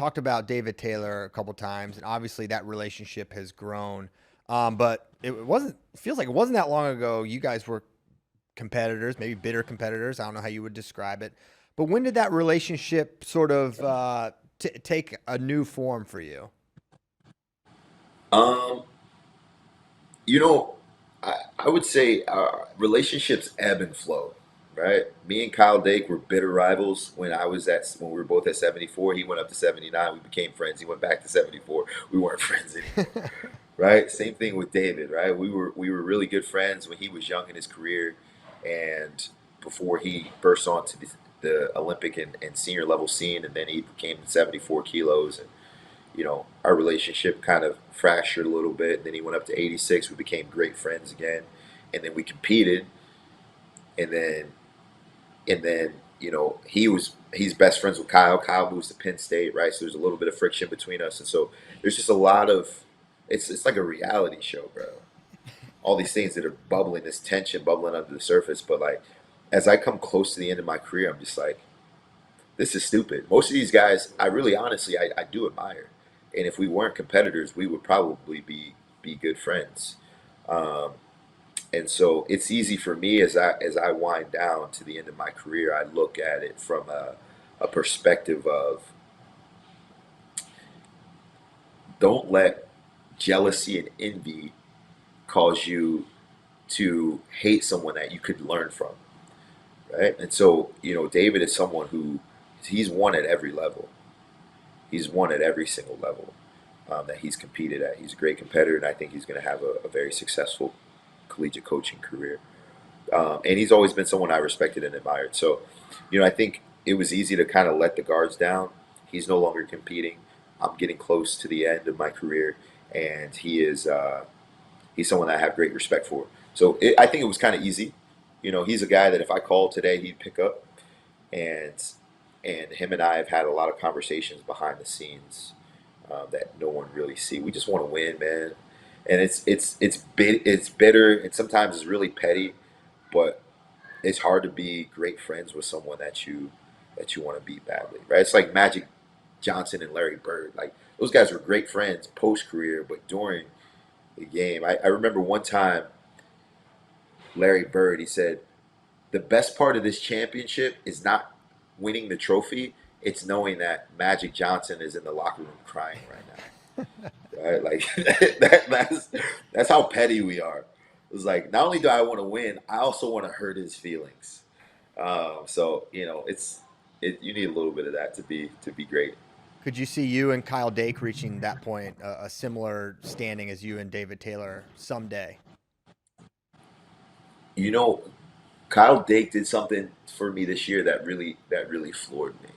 talked about David Taylor a couple times, and obviously that relationship has grown. But it wasn't. Feels like it wasn't that long ago. You guys were competitors, maybe bitter competitors. I don't know how you would describe it. But when did that relationship sort of take a new form for you? Um, you know, I would say relationships ebb and flow, right? Me and Kyle Dake were bitter rivals when we were both at 74. He went up to 79. We became friends. He went back to 74. We weren't friends anymore, right? Same thing with David, right? We were really good friends when he was young in his career, and before he burst onto the Olympic and senior level scene, and then he became 74 kilos, and our relationship kind of fractured a little bit. Then he went up to 86. We became great friends again, and then we competed, and then he's best friends with Kyle. Kyle moves to Penn State, right? So there's a little bit of friction between us, and so there's just a lot of it's like a reality show, bro. All these things that are bubbling, this tension bubbling under the surface. But like, as I come close to the end of my career, I'm just like, this is stupid. Most of these guys, I really, honestly, I do admire. And if we weren't competitors, we would probably be good friends. Um, and so it's easy for me as I wind down to the end of my career. I look at it from a perspective of don't let jealousy and envy cause you to hate someone that you could learn from, right? And so David is someone who he's won at every level. He's won at every single level that he's competed at. He's a great competitor, and I think he's going to have a very successful collegiate coaching career. And he's always been someone I respected and admired. So, I think it was easy to kind of let the guards down. He's no longer competing. I'm getting close to the end of my career, and he's someone that I have great respect for. So I think it was kind of easy. He's a guy that if I called today, he'd pick up, and him and I have had a lot of conversations behind the scenes that no one really see. We just want to win, man, and it's bitter, and sometimes it's really petty, but it's hard to be great friends with someone that you want to beat badly, right? It's like Magic Johnson and Larry Bird. Like those guys were great friends post career, but during the game, I remember one time Larry Bird, he said, the best part of this championship is not winning the trophy. It's knowing that Magic Johnson is in the locker room crying right now. Right? Like that's how petty we are. It's like not only do I want to win, I also want to hurt his feelings. So you need a little bit of that to be great. Could you see you and Kyle Dake reaching that point, a similar standing as you and David Taylor someday? You know, Kyle Dake did something for me this year that really floored me.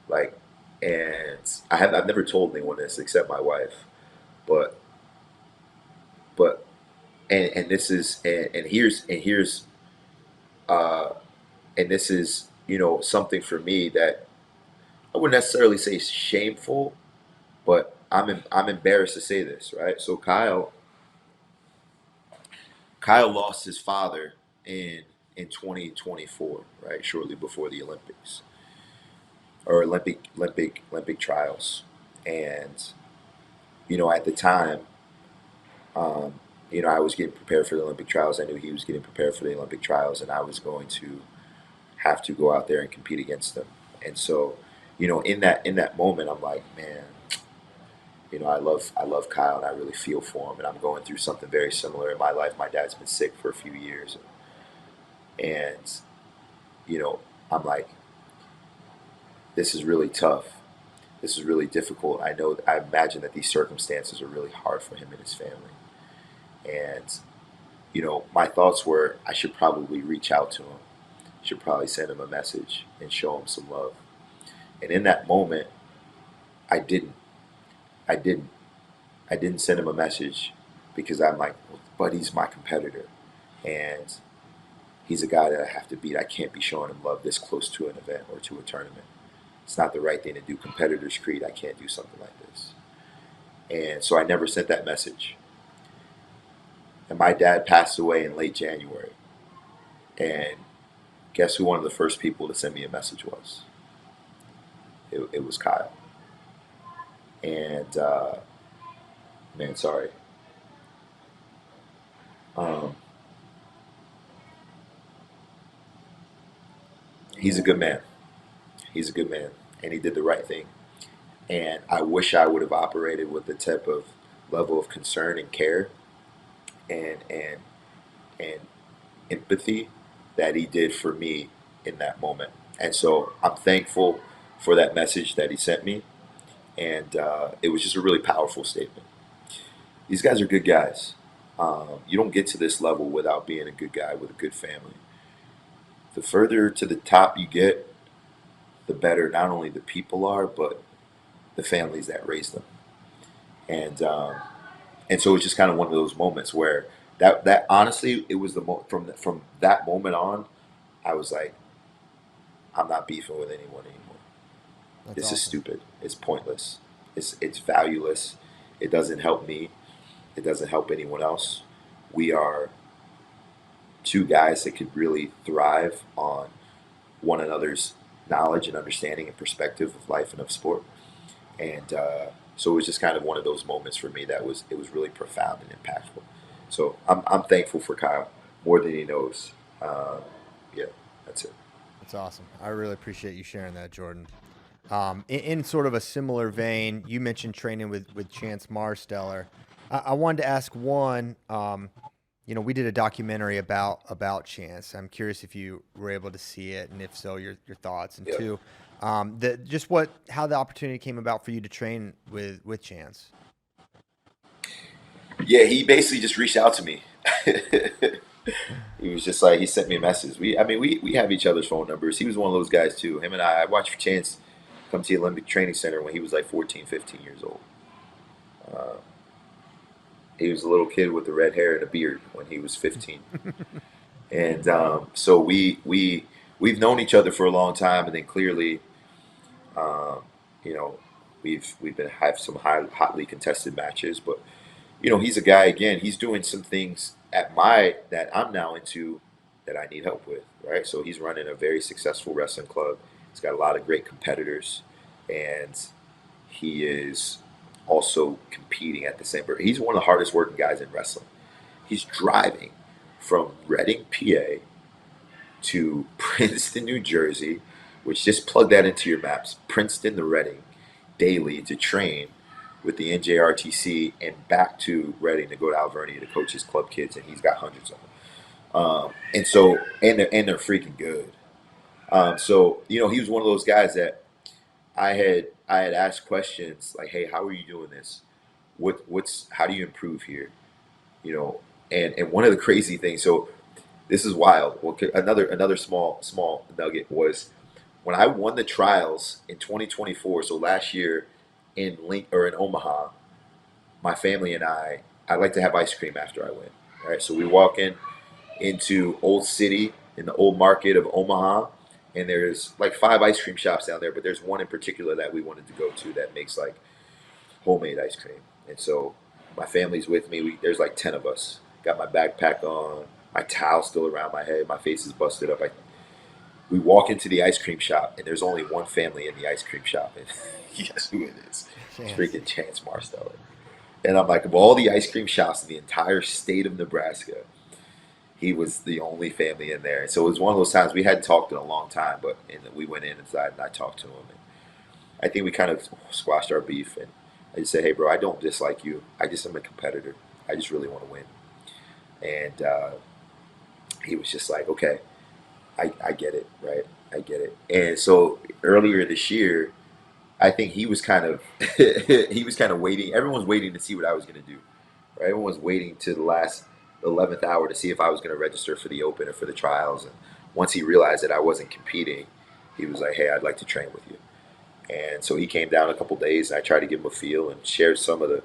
Like, and I've never told anyone this except my wife, but but and this is and here's uh and this is something for me that I wouldn't necessarily say shameful, but I'm embarrassed to say this, right? So Kyle lost his father in 2024, right, shortly before the Olympics or Olympic trials, and at the time, um, I was getting prepared for the Olympic trials. I knew he was getting prepared for the Olympic trials, and I was going to have to go out there and compete against them. And so, in that moment, I'm like, man, I love Kyle, and I really feel for him. And I'm going through something very similar in my life. My dad's been sick for a few years, and I'm like, this is really tough. This is really difficult. I imagine that these circumstances are really hard for him and his family. And my thoughts were I should probably reach out to him, should probably send him a message and show him some love. And in that moment, I didn't. I didn't. I didn't send him a message because I'm like, well, Buddy's my competitor, and he's a guy that I have to beat. I can't be showing him love this close to an event or to a tournament. It's not the right thing to do. Competitors creed. I can't do something like this. And so I never sent that message. And my dad passed away in late January. And guess who one of the first people to send me a message was? It was Kyle. And man, sorry. Um, he's a good man. He's a good man, and he did the right thing. And I wish I would have operated with the type of level of concern and care and and empathy that he did for me in that moment. And so I'm thankful for that message that he sent me. And it was just a really powerful statement. These guys are good guys. You don't get to this level without being a good guy with a good family. The further to the top you get, the better not only the people are, but the families that raise them. And and so it's just kind of one of those moments where that honestly, it was from that moment on, I was like, I'm not beefing with anyone anymore. That's This is awesome. stupid. It's pointless. It's valueless. It doesn't help me. It doesn't help anyone else. We are two guys that could really thrive on one another's knowledge and understanding and perspective of life and of sport. And so it was just kind of one of those moments for me that was really profound and impactful. So I'm thankful for Kyle more than he knows. Yeah, that's it. That's awesome. I really appreciate you sharing that, Jordan. In sort of a similar vein, you mentioned training with Chance Marstellar. I wanted to ask one. We did a documentary about Chance. I'm curious if you were able to see it, and if so, your thoughts. And Yeah, two, how the opportunity came about for you to train with Chance. yeah. He basically just reached out to me. He was just like he sent me a message. We have each other's phone numbers. He was one of those guys too. Him and I watched Chance come to the Olympic Training Center when he was like 14, 15 years old. Uh, he was a little kid with the red hair and a beard when he was 15. And so we've known each other for a long time, and then clearly, um, you know, we've been have some hotly contested matches. But he's a guy again. He's doing some things at my that I'm now into that I need help with. Right, so he's running a very successful wrestling club. He's got a lot of great competitors, and he is also competing at the same. He's one of the hardest working guys in wrestling. He's driving from Reading, PA to Princeton, New Jersey, which just plug that into your maps. Princeton to Reading daily to train with the NJRTC and back to Reading to go to Alvernia to coach his club kids, and he's got hundreds of them. And so, and they're freaking good. So he was one of those guys that I had asked questions like, "Hey, how are you doing this? What's how do you improve here?" You know, and one of the crazy things. So this is wild. Well, another small nugget was when I won the trials in 2024. So last year in Omaha, my family and I like to have ice cream after I win. Right, so we walk into Old City in the old market of Omaha, and there's like 5 ice cream shops down there, but there's one in particular that we wanted to go to that makes like homemade ice cream. And so my family's with me. There's like 10 of us. Got my backpack on, my towel still around my head, my face is busted up. We walk into the ice cream shop, and there's only one family in the ice cream shop, and guess who it is? It's Chance. freaking Chance Marstellar. And I'm like, of all the ice cream shops in the entire state of Nebraska, he was the only family in there. And so it was one of those times we hadn't talked in a long time, but and we went inside and I talked to him. And I think we kind of squashed our beef. And I just said, hey, bro, I don't dislike you. I just am a competitor. I just really want to win. And he was just like, okay, I get it, right? I get it. And so earlier this year, I think he was kind of he was kind of waiting. Everyone's waiting to see what I was going to do. Right? Everyone was waiting to the last 11th hour to see if I was going to register for the Open or for the trials. And once he realized that I wasn't competing, he was like, "Hey, I'd like to train with you." And so he came down a couple days, and I tried to give him a feel and share some of the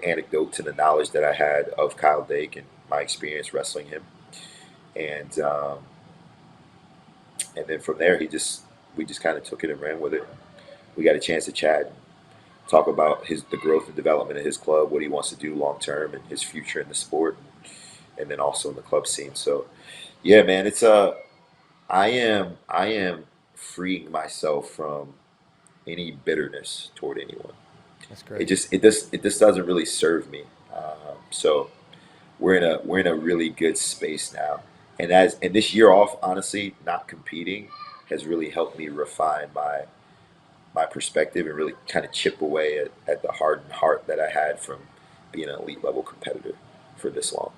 anecdotes and the knowledge that I had of Kyle Dake and my experience wrestling him. And and then from there, we just kind of took it and ran with it. We got a chance to chat, talk about the growth and development of his club, what he wants to do long term, and his future in the sport, and then also in the club scene. So, yeah, man, it's I am freeing myself from any bitterness toward anyone. That's It great. just it just doesn't really serve me. So we're in a really good space now. And this year off, honestly, not competing has really helped me refine my perspective and really kind of chip away at the hardened heart that I had from being an elite level competitor for this long.